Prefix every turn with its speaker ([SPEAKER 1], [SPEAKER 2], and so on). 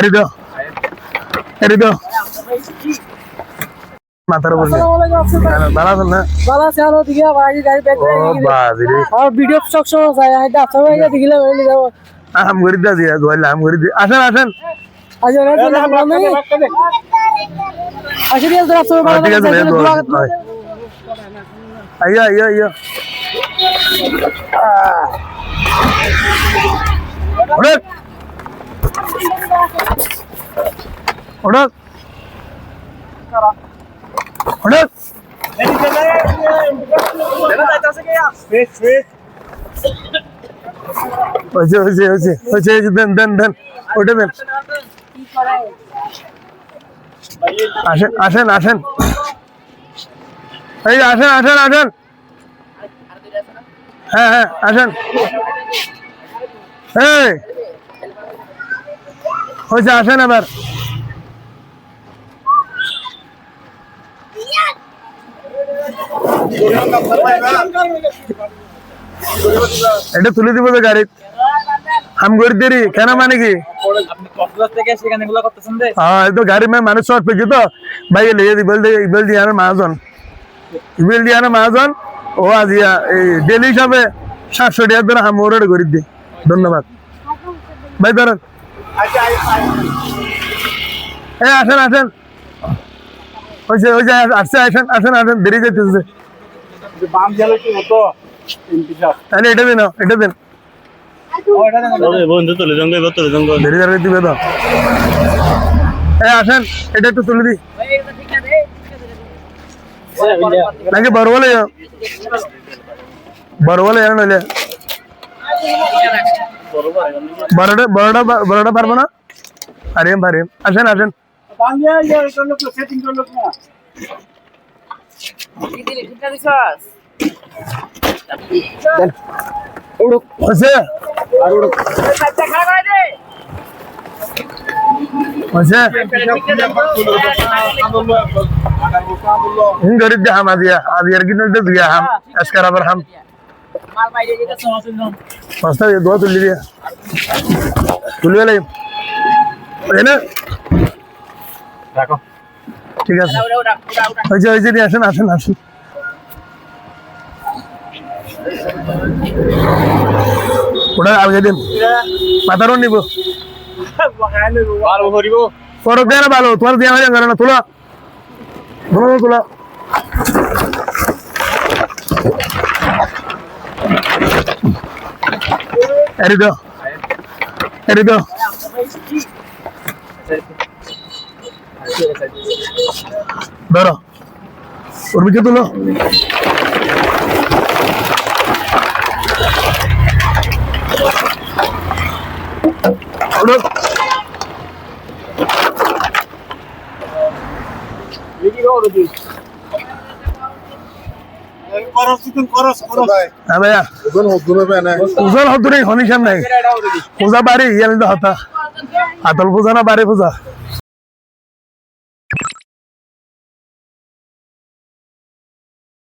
[SPEAKER 1] এরিদো এরিদো মাথার উপর ভালো আছেন না
[SPEAKER 2] ভালো আছে আর ওদিকে ভাই গাড়ি ব্যাক
[SPEAKER 1] ও বাজিরে
[SPEAKER 2] আর ভিডিও সবসময় যায় হাইটা আপনারা গিয়ে দেখিলে বলে যাব
[SPEAKER 1] আম করে দা দিয়া ধরলে আম করে দি আসেন আসেন
[SPEAKER 2] আজ ওরা তো নাম নেই আসলে এর দ্বারা সবাই ভালো
[SPEAKER 1] ঠিক আছে আইয়া আইয়া আইয়া ওড়ক ওড়ক ওড়ক ওই দেন দেন দেন ওটা দেন আসেন আসেন আসেন এই আসেন আসেন আসেন হ্যাঁ হ্যাঁ আসেন এই হয়েছে আসেন আবার এটা তুলে দিব তো গাড়ি हम कर दे रही कहना माने की हाँ तो गाड़ी में माने शॉर्ट पे तो भाई ले दी बोल दिया ना महाजन ओ आज या डेली सब 700 টাকা ধরে हम ओरड कर दी धन्यवाद भाई धरन ए আসেন আসেন ওই যে আসছে আসেন আসেন আসেন দেরি যাইতেছে
[SPEAKER 3] বাম গেলে কি হতো ইন্তিজার
[SPEAKER 1] তাহলে এটা দিন
[SPEAKER 4] বন্ধু তুলে জঙ্গ
[SPEAKER 1] দেরি করে দিবে তো আসেন এটা একটু তুলে দি নাকি বড় বলে নইলে বড়টা পারবো না আরে আসেন আসেন
[SPEAKER 3] বাম গিয়ে লোক সেটিং করলো না
[SPEAKER 1] হচ্ছে गरीब दे हम आज यार कितने दे दिया हम अस्कर पर हम मस्त ये दो तुल लिया तुल ले है ना
[SPEAKER 3] রাখো
[SPEAKER 1] ঠিক আছে ওই যে আসেন আসেন আসেন ওটা আগে দিন মাথারও নিব
[SPEAKER 3] ভালো করিব
[SPEAKER 1] পরক দেয় না ভালো তোমার দেওয়া হয়ে যাবে না তোলা তোলা এরিদো ধরো ওর বিকে তুলো ওজন হতো নেই হনিশান নাই পূজা বাড়ি ইয়াল হতা আতল পূজা না বাড়ি পূজা